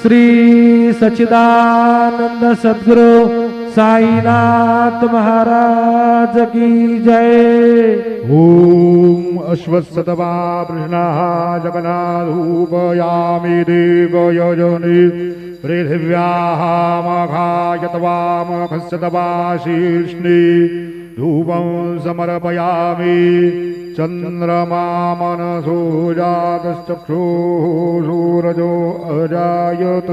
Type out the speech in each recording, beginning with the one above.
श्री सच्चिदानंद सद्गुरु साईनाथ महाराज की जय। ओम अश्वत्थतमा कृष्णा जगन्नाथूपयामि देवयोजनि पृथिव्याः मघायतवामखस्य तवाशीर्ष्णि धूपं समर्पयामि। चन्द्रमा मनसो जातश्चक्षुः सूरजो अजायत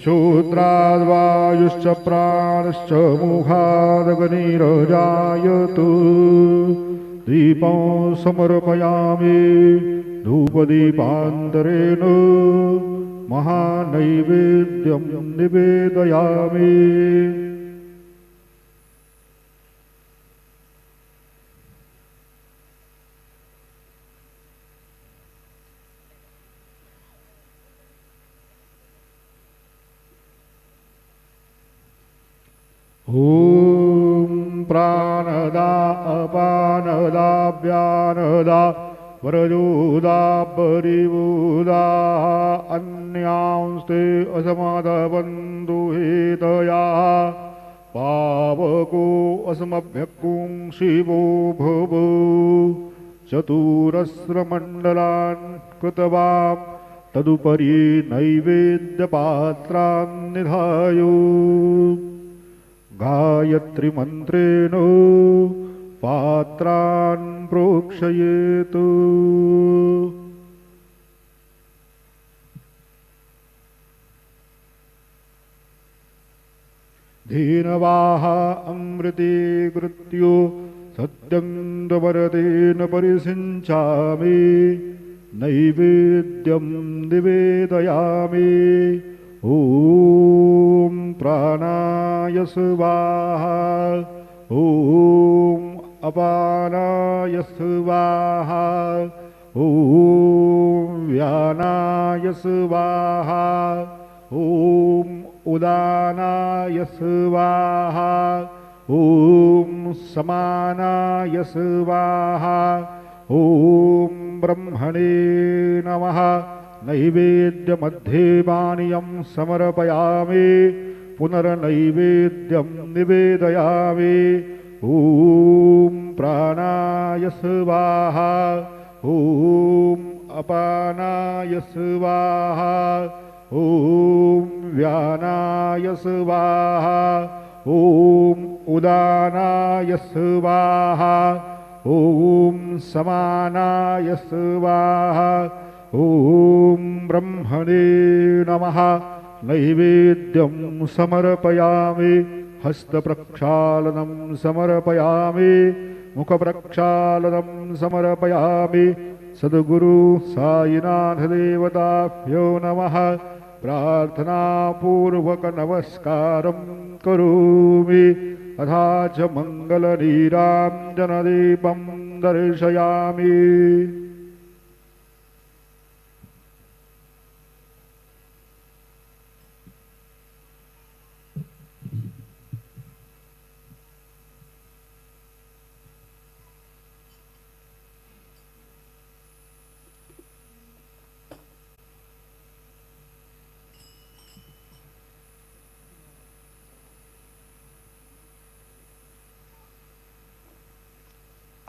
श्रोत्राद्वायुश्च प्राणश्च मुखादग्निरजायत। दीपं समर्पयामि धूपदीपान्तरेण महानैवेद्यं निवेदयामि। ओम प्राणदा अपानदा व्यानदा वरजोदा परिवोदा अन्यांस्ते असमादबन्धु हेतया पावको असमभ्यकुं शिवो भव। चतुरस्रमण्डलान् कृतवां तदुपरि नैवेद्यपात्रान् निधाय गायत्री मंत्रेण पात्रान् प्रोक्षयेत्। धीनवाः अमृते कृत्यो सत्यं वरदेन परिसिञ्चामि नैवेद्यं निवेदयामि। ओम प्राणाय स्वाहा ओम अपानाय स्वाहा ओम व्यानाय स्वाहा ओम उदानाय स्वाहा ओम समानाय स्वाहा ओम ब्रह्मणे नमः। नैवेद्यमध्ये पानीयं समर्पयामि पुनर्नैवेद्यं निवेदयामि। ॐ प्राणाय स्वाहा ॐ अपानाय स्वाहा ॐ व्यानाय स्वाहा ॐ उदानाय स्वाहा ॐ समानाय स्वाहा ओम ब्रह्मणे नमः। नैवेद्यं समर्पयामि हस्तप्रक्षालनं समर्पयामि मुखप्रक्षालनं समर्पयामि। सद्गुरु साईनाथ देवताभ्यो नमः। प्रार्थनापूर्वक नमस्कारं करोमि। तथा च मङ्गलनीराञ्जनदीपं दर्शयामि।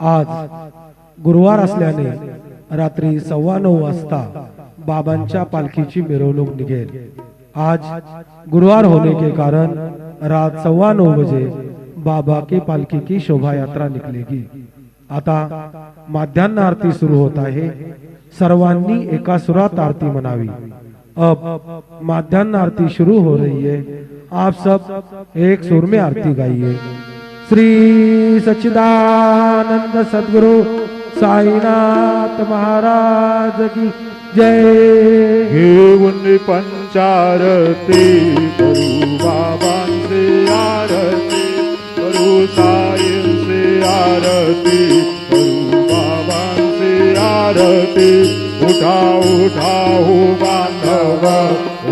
आज गुरुवार असल्याने रात्री 9:15 वाजता बाबांच्या पालखीची मिरवणूक निघेल। आज गुरुवार होने के कारण रात 9:15 बजे बाबा की पालखी की शोभा यात्रा निकलेगी। आता माध्यान्ह आरती सुरू होता है। सर्वांनी एका सुरात आरती मनावी। अब माध्यान्ह आरती शुरू हो रही है। आप सब एक सुर में आरती गाइए। श्री सच्चिदानंद सद्गुरु साईनाथ महाराज की जय। घेऊन पंचारती करू बाबांचे आरती करू साईंचे आरती करू बाबांचे आरती। उठा उठा हो बांधव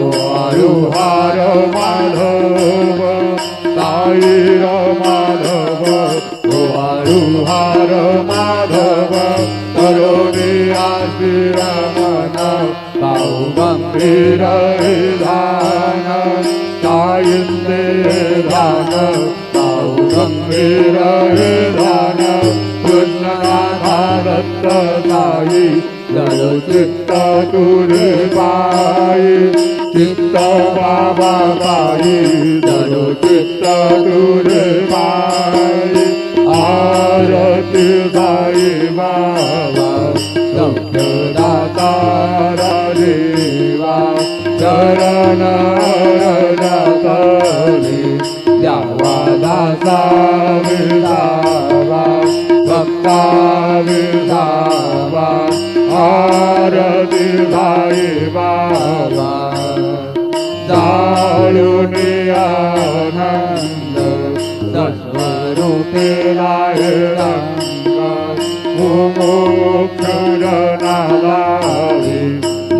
ओ आयुहार माधव साई माधव ओ आयुहार माधव करोनी आशीर्वाद ताऊ गंभीर धान ताईंदे धान ताऊ गंभीर धान कृष्णनाथा दत्त साई जलो चित्त तुरे बाई चित्त बाबा बाई जलो चित्त तुरे बाई आरती साई बाबा सौख्य दाता देवा चरण रजतली द्यावा दासा विसावा भक्ता विसावा आरती साई बाबा जाळुनी आनंद सस्वरूपे लायरंग मुमुक्ष जनालावी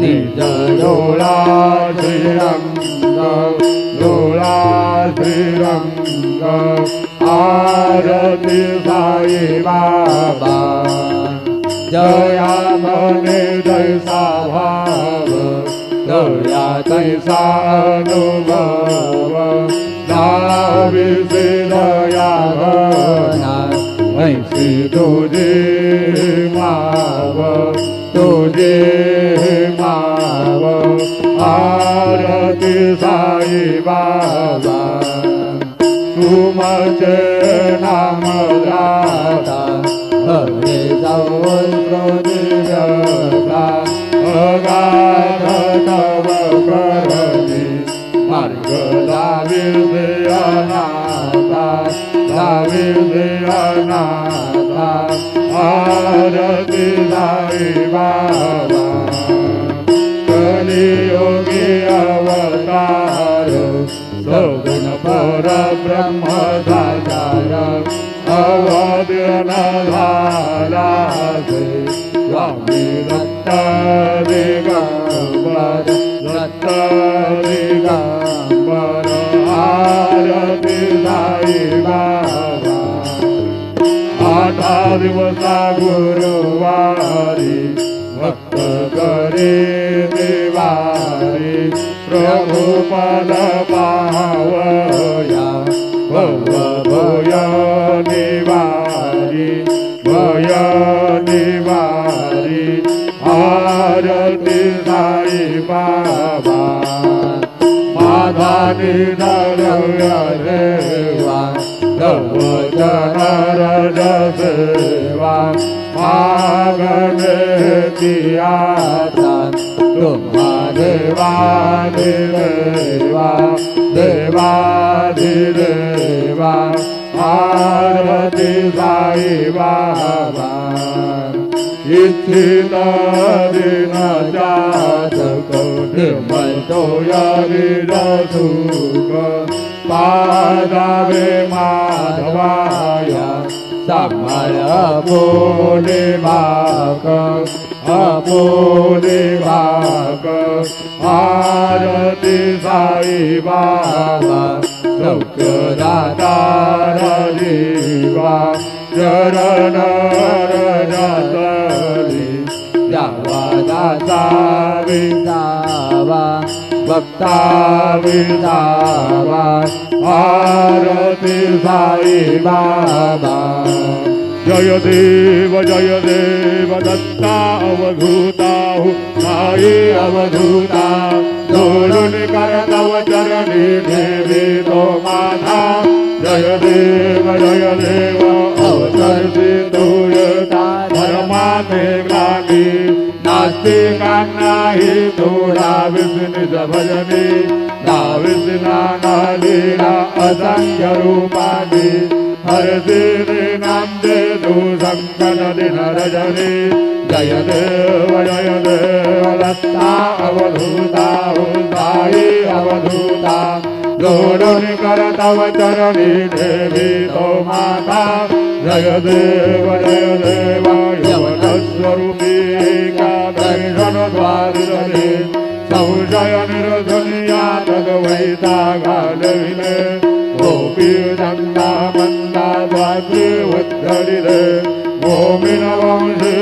निज डोळा श्रीरंग डोळा श्रीरंग आरती साई बाबा जया मने जैसा भाव दया तैसा अनुभव नाविसे दया भना ऐसी तुझे माव तुझे माव आरती साई बाबा तुमचे नाम गाता हरे सौद्रोदिव्यता अगाध तव करणी मार्ग लाविसे अनाथा लाविसे अनाथा आरती साई बाबा कलियोगी अवतार सगुण परब्रह्म साकार अवध्य झाला स्वामी दत्त दिगंबर दत्त दिगंबर आरती साई बाबा आठा दिवसा गुरुवारी भक्त करे देवारी प्रभु पद पावया भव भय निवारी भय निवारी आरती साई बाबा माझा निधर्य देवा तव जनर सेवा मागणे आता तुम्हा देवादि देवा देवादि देवा आरती साई बाबा इच्छित दिन जातक निर्मतो यदिद सुख पादावे माधवाया समर अपोले भाक अपोले भाक आरती साई बाबा सौख्य दाता जीवा चरण रजतली द्यावा दासा विसावा भक्ता विसावा आरती साई बाबा जय देव दत्ता अवधूता साई अवधूता जोडून कर तव चरणी देवी तो माझा जय देव अवतरती तुयता धर्माने ग्रामी नास्तिकांनाही थोडा विष्णुज भजनी नाविष्णा लीला असंख्य रूपानी हरसिनी नाम दे तू संकट दिन रजनी जय देव दत्ता अवधूता साई अवधूता जोडून कर तव चरणी देवी तो माता जय देव यवन स्वरूपी का दर्शन द्वारिले संशय निरसनिया तद्वैता घालविले गोपी दंडा मंदा द्वात्री उद्धरिले गोमिन वंशी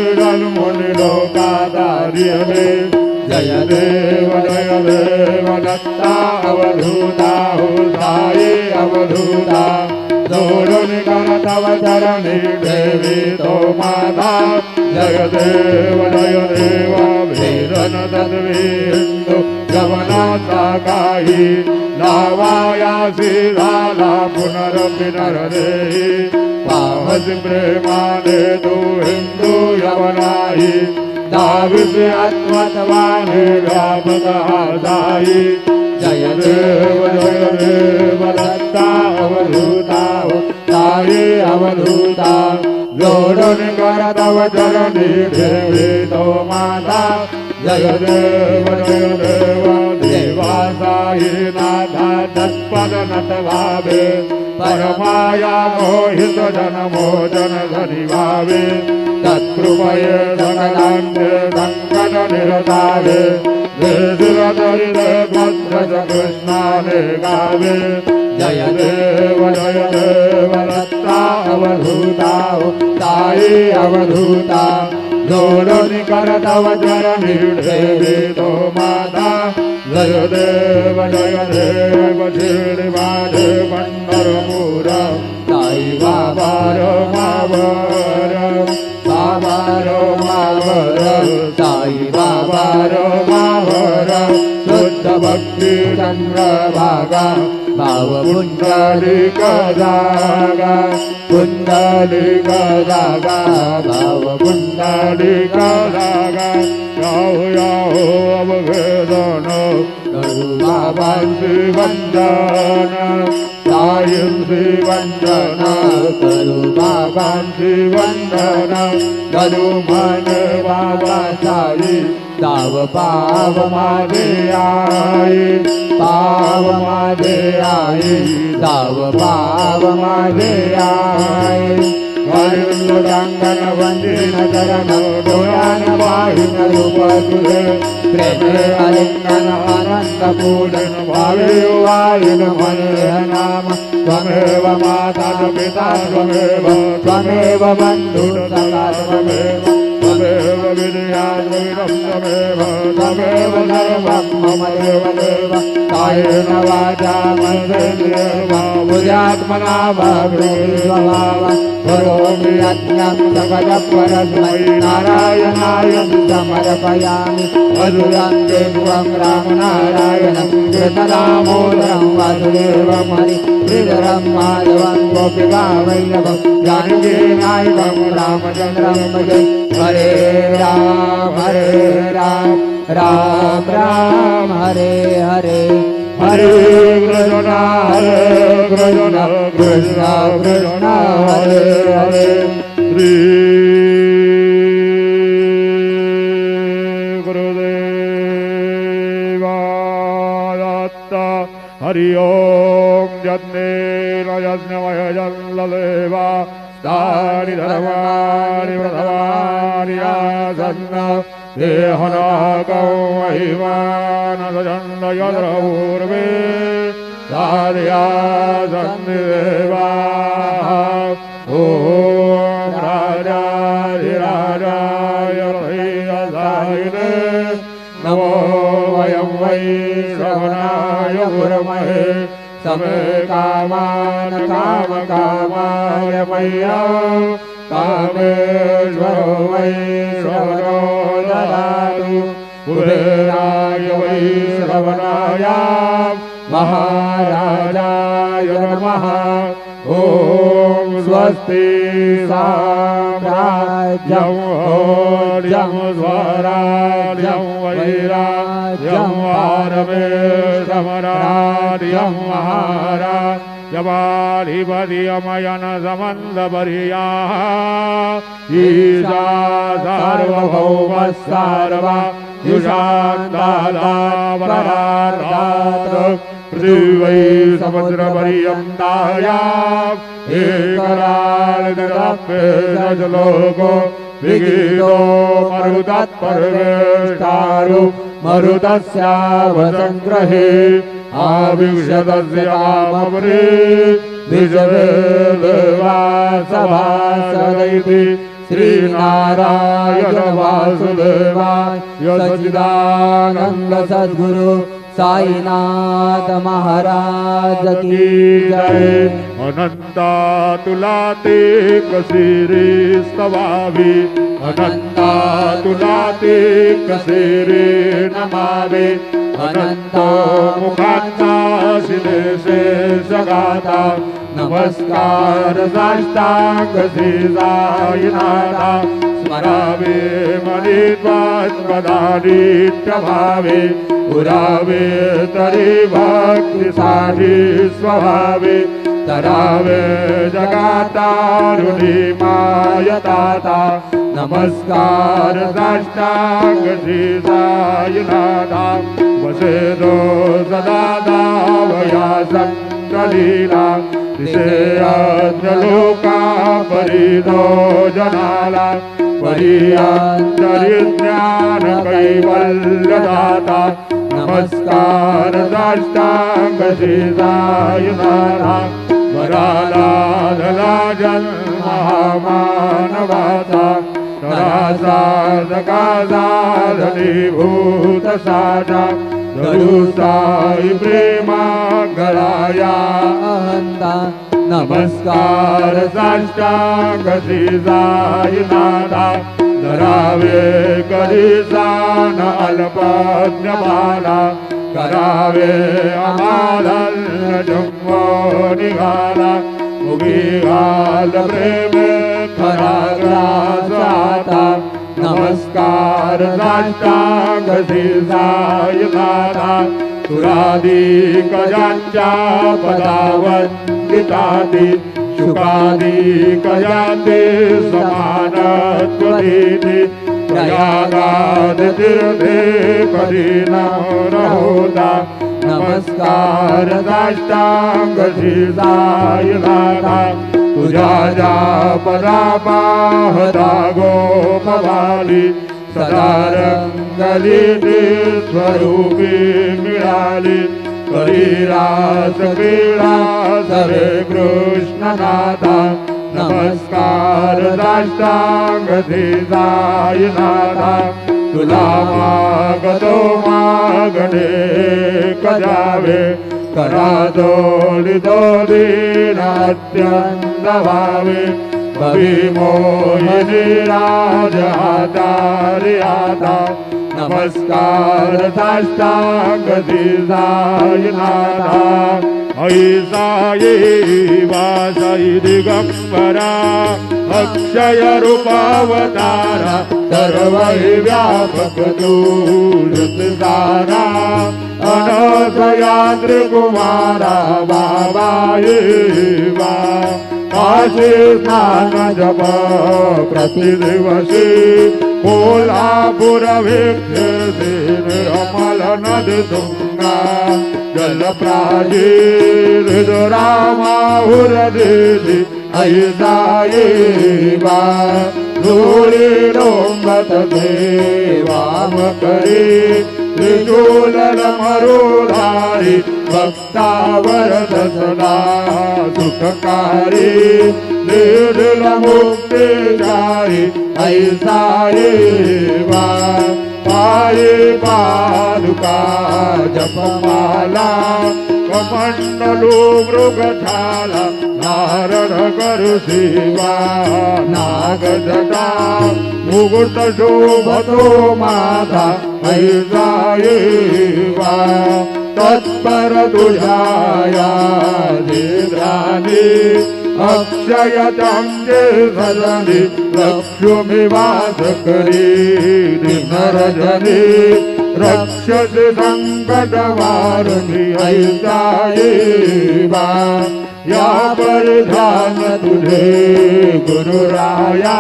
मुनि लोकादारियले जय देव दत्ता अवधूता हो साई अवधूता जोडून कर तव चरणी देवी तो माता जय देव वेदन तद्विंदू गमनाचा काही लावायासी झाला पुनरपि नरदेही पावस प्रेमाने तू हिंदू यवनाई दाविस आत्मत्वाने व्यापक साई जय देव दत्ता अवधूता साई अवधूता जोडून कर तव चरणी देवी तो माता जय देव देवा साई नाथा तत्पद नत भावे परमाया मोहित जन मोचन धनी भावे तत्कृपये सकलांते संकट निरतावे वेदिर दरिद्र भद्रज कृष्णाने गावे जय देव दत्ता अवधूता साई अवधूता जोडून कर तव चरणी देवी तो माता जय देव शिरडी माझे पंढरपूर साई बाबा रो मावर बाबा रो मावर साई बाबा रो मावर शुद्ध भक्ती चंद्रभागा भाव पुंडलिक जागा पुंडलिक जागा भाव पुंडलिक जागा याहो याहो अवघेदन करू बाबांची वंदन साईंची वंदन करू बाबांची वंदन करू मन बाबा साई दाव पाव माझे आई पाव माझे आई दाव पाव माझे आई अंगन वंदन चरण डोळ्यान पाहिन रूप तुझे प्रेमे अलिंगन अनंत पूजन भावे वायुन मने नाम त्वमेव माता पिता त्वमेव बंधु सखा त्वमेव विद्या त्वमेव सर्वं मम देव देव कायेन वाचा मनसेन्द्रियर्वा बुद्ध्यात्मना वा स्वभावा करोमि यज्ञं सकलपरस्मै नारायणाय समर्पयामि मधुरं देवं रामनारायणं कृतदामोदरं वासुदेवं हरि श्रीधरं माधवं गोपिकावल्लभं जानकीनायकं रामचन्द्रं भजे हरे राम राम राम हरे हरे हरे कृष्ण कृष्ण कृष्ण हरे हरे श्री गुरुदेवादत्त हरि ओम यज्ञेन यज्ञमय जल्लदेवा तानि धर्माणि व्रतवानि आसन्न देहनाकौ महिमानसजन्द यत्र पूर्वे साध्यासन्निदेवाः ॐ राजाधिराजाय रथैरसायिने नमो वयं वै श्रवणाय गुरमहे समे कामान कामकामाय मह्यं कामेश्वरो वै श्रवणो ददातु कुबेराय वै श्रवणाय महाराजाय नमः ॐ स्वस्ति साम्राज्यं भोज्यं स्वराज्यं वैराज्यं वारमेशमराज्यं महाराजवाधिपतियमयन समन्दपर्याः ईशा सार्वभौमः सर्वा युषान्तालापरार्धात् पृथिवी समुद्रपर्यन्तायाम् एकरालदप्येजलोको विगीतो मरुतत्पर्वेष्टारु मरुतस्यावसङ्ग्रहे आविक्षतस्य कामवरे द्विजवेदवासभासदैति श्रीनारायण वासुदेवाय सच्चिदानंद सद्गुरु साईनाथ महाराज की जय। अनंता तुला ते कसे रे स्तवावे, अनंता तुला ते कसे रे नमावे, अनंत मुखांचा शिलेशे जगाता नमस्कार साष्टांग जाईनाथा स्मरावे मनित्वात्मदानित्य भावे पुरावे तरी भक्तीसाठी स्वभावे तरावे जगातारुणी मायताता नमस्कार साष्टांग जाईनाथा वसेदो सदा दावया संकलीला दिसे लोका परिदो जनाला परियांतरी ज्ञान कैवल्यदाता नमस्कार साष्टांग जाईनाथा वराला धला जन्म मानवाचा तरासा धनी भूत साजा धरुसाई प्रेमा गळाया अहंता नमस्कार साष्टांग जाईनाथा धरावे कधीसान अल्पज्ञाना करावे आम्हाला जन्म निघाला उभी घाल प्रेम खरा ग्रासाता नमस्कार साष्टांग जाईनाथा सुरादी कजांच्या पदावंदिताती शुकादी कजाते समानत्वदीती प्रयागाद तीर्थे कधी नमो रहोता नमस्कार साष्टांग जाईनाथा तुझ्या ज्या पदा पाहता गोपवाली सदा रंगली ते स्वरूपी मिळाली करीरास क्रीडा सरे कृष्णनाथा नमस्कार साष्टांग जाईनाथा तुला मागतो मागणे कजावे करा जोडितो दीन अत्यंत भावे भवी मोहिनी राज हातारी आता नमस्कार साष्टांग जाईनाथा ऐसा ये वासाई दिगंबरा अक्षय रूपावतारा सर्वै व्यापक तूलत सारा अनसयाद्रि कुमारा बाबा ये वा काशी स्नान जप प्रतिदिवशी कोल्हापुर वीक्षते अमल नदी तुंगा जलप्राजी रामाहुर देवी ऐसा ये वा धूळी डोंबत देवाम करे त्रिशूल मरुधारी भक्तावर दसला सुखकारी निर्दल मुक्तिदारी ऐसा ये वा पाये पादुका जपमाला कमंडलू मृगछाला नारद करु सेवा नागजटा मुकुट शोभतो माता ऐसा ये वा तत्पर तुझाया निद्रानी अक्षयतंगे सदनी लक्ष्मी वास करी नरजनी रक्षस संकट वारणी ऐसा ये वा या परिधान तुझे गुरुराया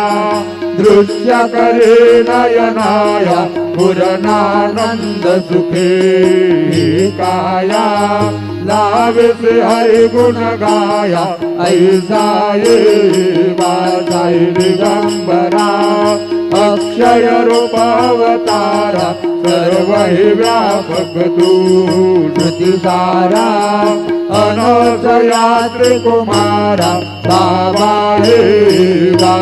दृश्य करे नयनाया पूर्णानंद सुखे काया लाविस हरि गुण गाया ऐसा ये वासाई दिगंबरा अक्षय रूप अवतारा सर्व व्यापक तू श्रुति सारा अनस यात्री कुमारा बाबा हे वा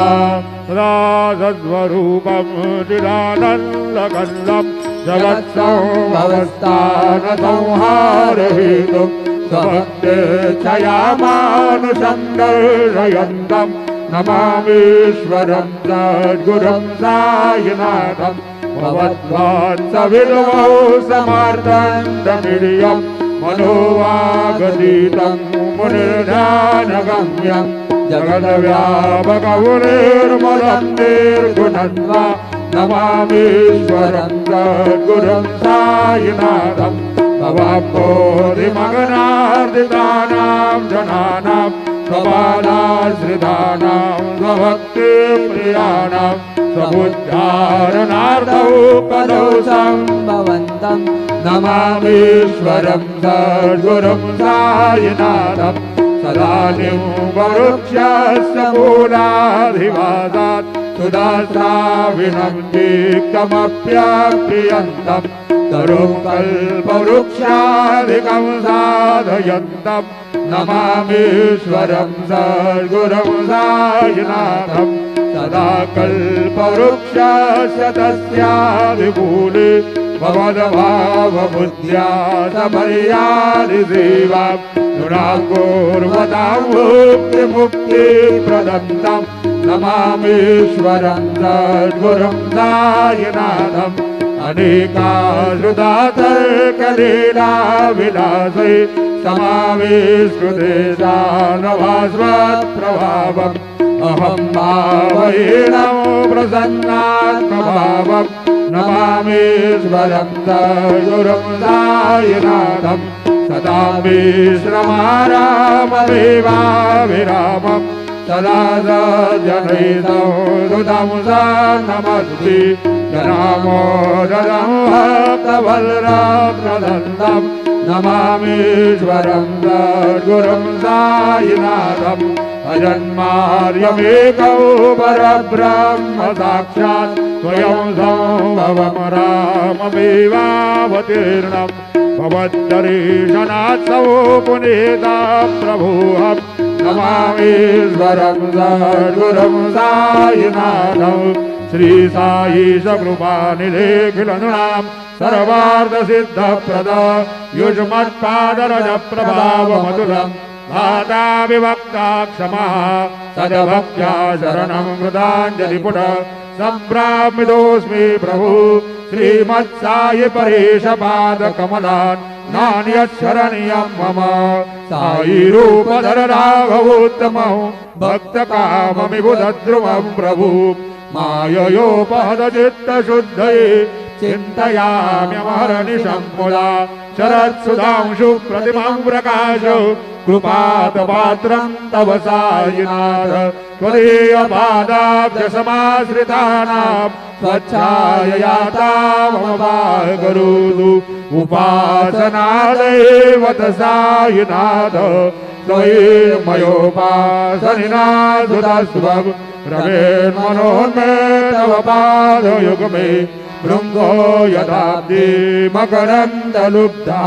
सदा सद्स्वरूपं चिदानन्दकन्दं जगत्संभवस्थानसंहारहेतुं स्वभक्तेच्छयामानुषं दर्शयन्तं नमामीश्वरं सद्गुरुं सायिनाथं भवद्वात्सविदुमौ समार्तण्डमिडियं मनोवागतीतं मुनिर्ध्यानगम्यं जगद्व्यापकमुनिर्मलं निर्गुणन्वा नमामीश्वरं सद्गुरुं सायिनाथं भवाब्बोधिमगनार्दितानां जनानां स्वबालाश्रितानां स्वभक्तिप्रियाणां स्वबुद्ध्यारणार्थौ पदौ सम्भवन्तं नमामीश्वरं सद्गुरुं सायिनाथं सदानिं वरुक्षस्य मूलाधिवासात् सुदाश्राविणं दीप्तमप्यप्रियन्तं तरुं कल्पवृक्षादिकं साधयन्तं नमामीश्वरं सद्गुरुं सायिनाथं सदा कल्पवृक्षस्य तस्यादिकूले भवद्भावबुद्ध्या समर्यादिसेवां नृणाकुर्वतां मुक्तिप्रदन्तं नमामीश्वरं सद्गुरुं सायिनाथं अनेकाश्रुतातर्कलीलाविलासे समाविष्कृते सानवास्वत्प्रभावम् अहं भावहीनं प्रसन्नात्मभावं नमामीश्वरं सद्गुरुं सायिनाथं सदा विश्रमाराममेवाविरामं सदा सज्जनैतं सुतं नमस्ति जनामोदरं भक्तवल्लभप्रदन्तं नमामीश्वरं सद्गुरुं सायिनाथं अजन्मार्यमेकौ परब्रह्म साक्षात् स्वयं सम्भवं राममेवावतीर्णं भवद्दर्शनात्सौ पुनीता प्रभुहं नमामीश्वरं सद्गुरुं सायिनाथं श्री साईश कृपानिधेऽखिलनृणां सर्वार्थसिद्धप्रद युष्मत्पादरजप्रभावमतुलं धाता विभक्ता क्षमः सद्भक्त्या शरणं कृताञ्जलिपुट सम्प्राप्तोऽस्मि प्रभु श्रीमत्साई परेशपादकमलान् नान्यच्छरणीयं मम साई रूपधर राघवोत्तमं भक्तकाममिबुधद्रुमं प्रभु माययोपहतचित्तशुद्धये चिन्तयाम्यमहर्निशं मुदा शरत्सुधांशु प्रतिमां प्रकाश कृपातपात्रं तव सायिनाथ त्वदीयपादाब्जसमाश्रितानां स्वच्छायया मम करोतु उपासनादेवत सायिनाथ त्वयिर्मयोपासनिनाथुतस्वं रमेन्मनोन्मे तव पादयुग्मे भृङ्गो यदाब्दे मकरन्दलुब्धा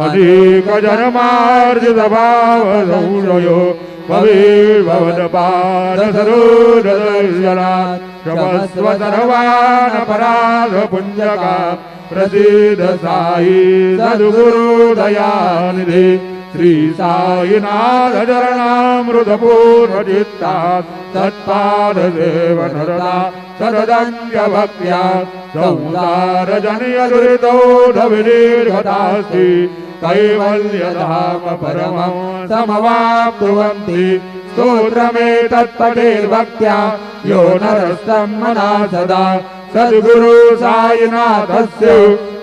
अनेकजन्मार्जितभावसंशयो भवेद्भवत्पादसरोजदर्शनात् क्षमस्व सर्वानपराधपुञ्जका प्रसीद साई सद्गुरुदयानिधे श्री साईनाथ चरणामृतपूर्णचित्तात् तत्पादसेवनरता सदन्यभक्त्या संसारजनयदुरितोऽधविदीर्घतास्ति कैवल्यधाम परमं समवाप्नुवन्ति स्तोत्रमेतत्पठेर्भक्त्या यो नरस्तं मना सदा सद्गुरु साईनाथस्य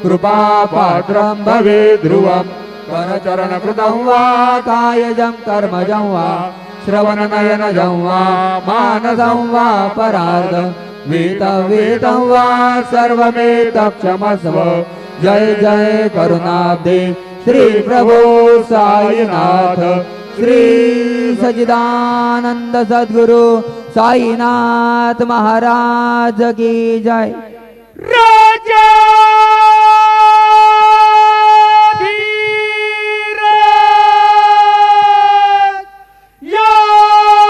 कृपापात्रं भवेत् ध्रुवम् करचरणकृतं वा कायजं कर्मजं वा श्रवणनयनजं वा मानसं वा परार्धं वेतं वा सर्वमेतत्क्षमस्व जय जय करुणाब्धे श्री प्रभो साईनाथ श्री सच्चिदानंद सद्गुरु साईनाथ महाराज की जय। राजा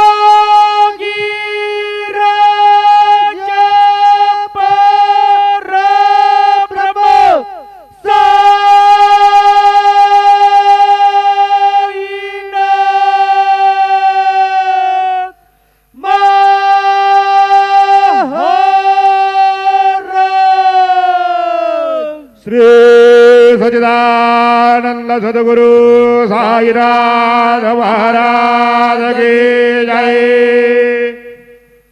योगी श्री सच्चिदानंद सद्गुरु साईनाथ महाराज की जय।